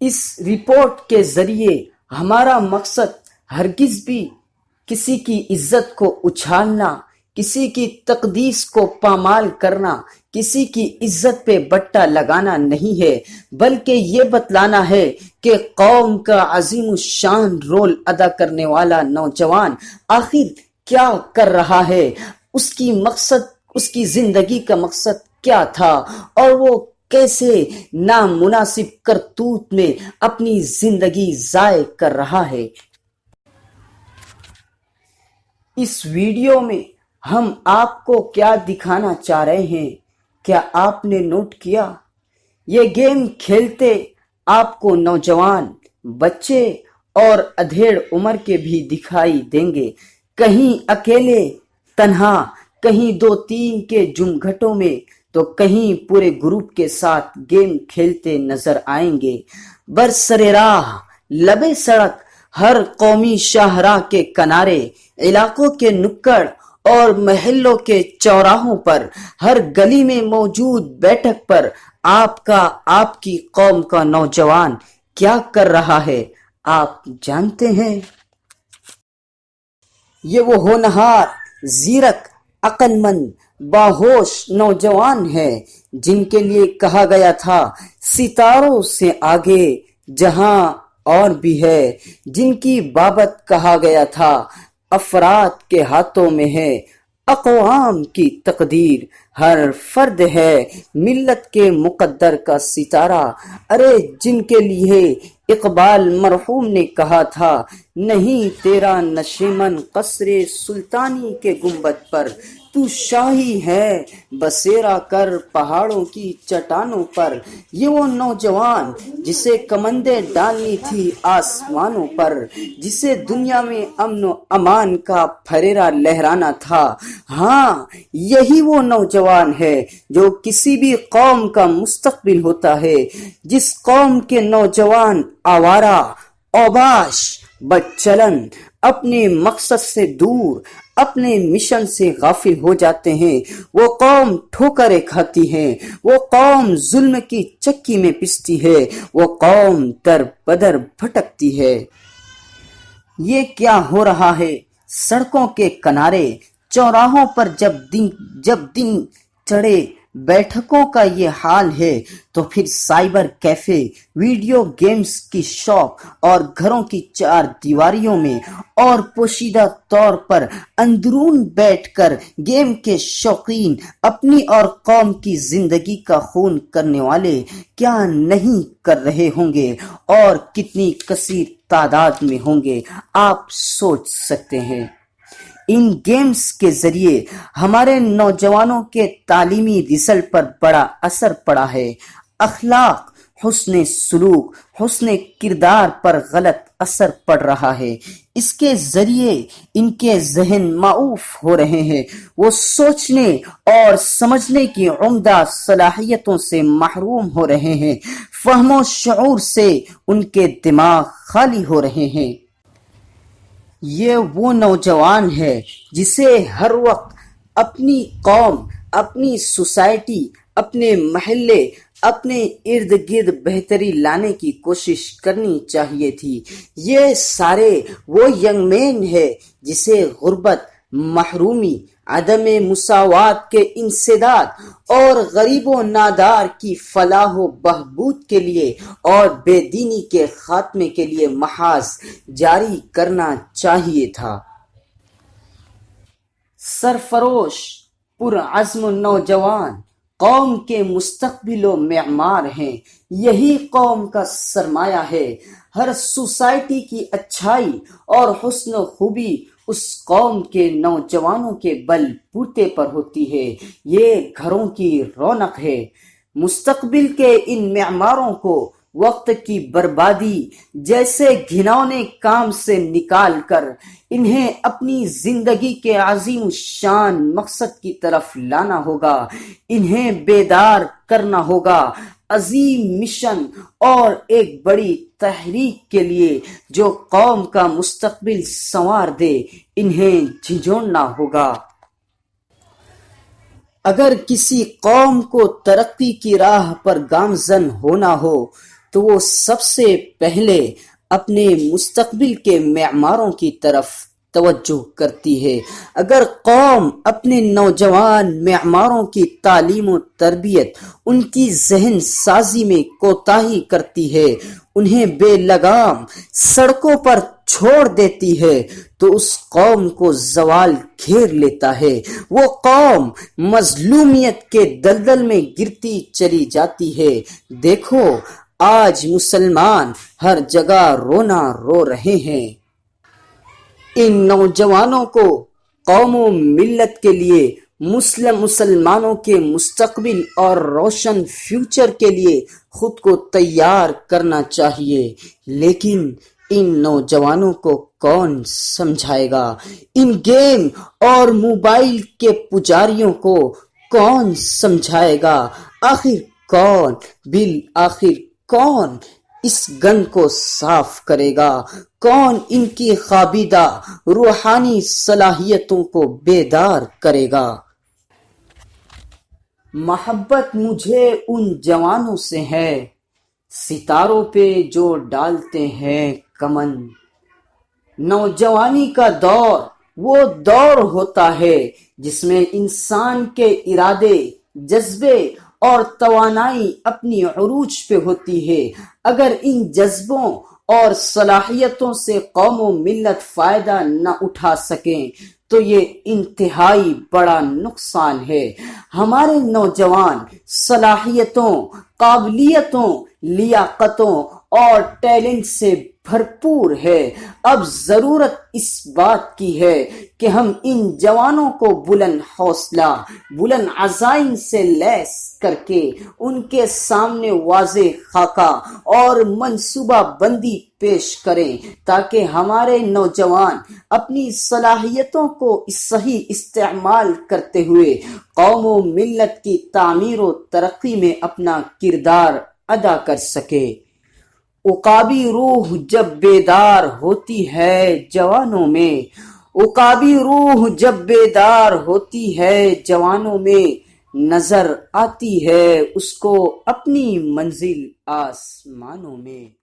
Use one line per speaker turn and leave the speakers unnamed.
اس report کے ذریعے ہمارا مقصد ہرگز بھی کسی کی عزت کو اچھالنا، کسی کی تقدیس کو پامال کرنا، کسی کی عزت پہ بٹا لگانا نہیں ہے، بلکہ یہ بتلانا ہے کہ قوم کا عظیم الشان رول ادا کرنے والا نوجوان آخر کیا کر رہا ہے، اس کی زندگی کا مقصد کیا تھا، اور وہ کیسے نامناسب کرتوت میں اپنی زندگی ضائع کر رہا ہے۔ اس ویڈیو میں ہم آپ کو کیا دکھانا چاہ رہے ہیں، کیا آپ نے نوٹ کیا؟ یہ گیم کھیلتے آپ کو نوجوان، بچے اور ادھیڑ عمر کے بھی دکھائی دیں گے، کہیں اکیلے تنہا، کہیں 2-3 کے جمگھٹوں میں، تو کہیں پورے گروپ کے ساتھ گیم کھیلتے نظر آئیں گے۔ برسر راہ، لبے سڑک، ہر قومی شاہراہ کے کنارے، علاقوں کے نکڑ اور محلوں کے چوراہوں پر، ہر گلی میں موجود بیٹھک پر آپ کی قوم کا نوجوان کیا کر رہا ہے، آپ جانتے ہیں؟ یہ وہ ہونہار، زیرک، عقل مند، باہوش نوجوان ہے جن کے لیے کہا گیا تھا ستاروں سے آگے جہاں اور بھی ہے، جن کی بابت کہا گیا تھا افراد کے ہاتھوں میں ہے اقوام کی تقدیر، ہر فرد ہے ملت کے مقدر کا ستارہ۔ ارے جن کے لیے اقبال مرحوم نے کہا تھا نہیں تیرا نشیمن قصر سلطانی کے گنبد پر، تو شاہی ہے بسیرا کر پہاڑوں کی چٹانوں پر۔ یہ وہ نوجوان جسے کمندیں ڈالنی تھی آسمانوں پر، جسے دنیا میں امن و امان کا پھریرا لہرانا تھا۔ ہاں، یہی وہ نوجوان ہے جو کسی بھی قوم کا مستقبل ہوتا ہے۔ جس قوم کے نوجوان آوارہ، اوباش، بدچلن، اپنے مقصد سے دور، اپنے مشن سے غافل ہو جاتے ہیں، وہ قوم ٹھوکریں کھاتی ہے، وہ قوم ظلم کی چکی میں پستی ہے، وہ قوم در بدر بھٹکتی ہے۔ یہ کیا ہو رہا ہے سڑکوں کے کنارے، چوراہوں پر جب دن چڑھے بیٹھکوں کا یہ حال ہے، تو پھر سائبر کیفے، ویڈیو گیمز کی شاپ اور گھروں کی 4 دیواریوں میں اور پوشیدہ طور پر اندرون بیٹھ کر گیم کے شوقین، اپنی اور قوم کی زندگی کا خون کرنے والے کیا نہیں کر رہے ہوں گے، اور کتنی کثیر تعداد میں ہوں گے، آپ سوچ سکتے ہیں۔ ان گیمز کے ذریعے ہمارے نوجوانوں کے تعلیمی رزلٹ پر بڑا اثر پڑا ہے، اخلاق، حسن سلوک، حسن کردار پر غلط اثر پڑ رہا ہے۔ اس کے ذریعے ان کے ذہن معوف ہو رہے ہیں، وہ سوچنے اور سمجھنے کی عمدہ صلاحیتوں سے محروم ہو رہے ہیں، فہم و شعور سے ان کے دماغ خالی ہو رہے ہیں۔ یہ وہ نوجوان ہے جسے ہر وقت اپنی قوم، اپنی سوسائٹی، اپنے محلے، اپنے ارد گرد بہتری لانے کی کوشش کرنی چاہیے تھی۔ یہ سارے وہ ینگ مین ہے جسے غربت، محرومی، عدم مساوات کے انسداد اور غریب و نادار کی فلاح و بہبود کے لیے اور بے دینی کے خاتمے کے لیے محاذ جاری کرنا چاہیے تھا۔ سرفروش، پرعزم نوجوان قوم کے مستقبل و معمار ہیں، یہی قوم کا سرمایہ ہے۔ ہر سوسائٹی کی اچھائی اور حسن و خوبی اس قوم کے نوجوانوں کے بل بوتے پر ہوتی ہے، یہ گھروں کی رونق ہے۔ مستقبل کے ان معماروں کو وقت کی بربادی جیسے گھناؤنے کام سے نکال کر انہیں اپنی زندگی کے عظیم الشان مقصد کی طرف لانا ہوگا، انہیں بیدار کرنا ہوگا عظیم مشن اور ایک بڑی تحریک کے لیے جو قوم کا مستقبل سنوار دے، انہیں جھنجھوڑنا ہوگا۔ اگر کسی قوم کو ترقی کی راہ پر گامزن ہونا ہو تو وہ سب سے پہلے اپنے مستقبل کے معماروں کی طرف توجہ کرتی ہے۔ اگر قوم اپنے نوجوان معماروں کی تعلیم و تربیت، ان کی ذہن سازی میں کوتاہی کرتی ہے، انہیں بے لگام سڑکوں پر چھوڑ دیتی ہے، تو اس قوم کو زوال گھیر لیتا ہے۔ وہ قوم مظلومیت کے دلدل میں گرتی چلی جاتی ہے۔ دیکھو آج مسلمان ہر جگہ رونا رو رہے ہیں۔ ان نوجوانوں کو قوم و ملت کے لیے، مسلمانوں کے مستقبل اور روشن فیوچر کے لیے خود کو تیار کرنا چاہیے، لیکن ان نوجوانوں کو کون سمجھائے گا؟ ان گیم اور موبائل کے پجاریوں کو کون سمجھائے گا؟ بالآخر کون اس گند کو صاف کرے گا؟ کون ان کی خوابیدہ روحانی صلاحیتوں کو بیدار کرے گا؟ محبت مجھے ان جوانوں سے ہے، ستاروں پہ جو ڈالتے ہیں کمن۔ نوجوانی کا دور وہ دور ہوتا ہے جس میں انسان کے ارادے، جذبے اور توانائی اپنی عروج پہ ہوتی ہے۔ اگر ان جذبوں اور صلاحیتوں سے قوم و ملت فائدہ نہ اٹھا سکیں تو یہ انتہائی بڑا نقصان ہے۔ ہمارے نوجوان صلاحیتوں، قابلیتوں، لیاقتوں اور ٹیلنٹ سے بھرپور ہے۔ اب ضرورت اس بات کی ہے کہ ہم ان جوانوں کو بلند حوصلہ، بلند عزائم سے لیس کر کے ان کے سامنے واضح خاکہ اور منصوبہ بندی پیش کریں تاکہ ہمارے نوجوان اپنی صلاحیتوں کو صحیح استعمال کرتے ہوئے قوم و ملت کی تعمیر و ترقی میں اپنا کردار ادا کر سکے۔ عقابی روح جب بیدار ہوتی ہے جوانوں میں، عقابی روح جب بیدار ہوتی ہے جوانوں میں، نظر آتی ہے اس کو اپنی منزل آسمانوں میں۔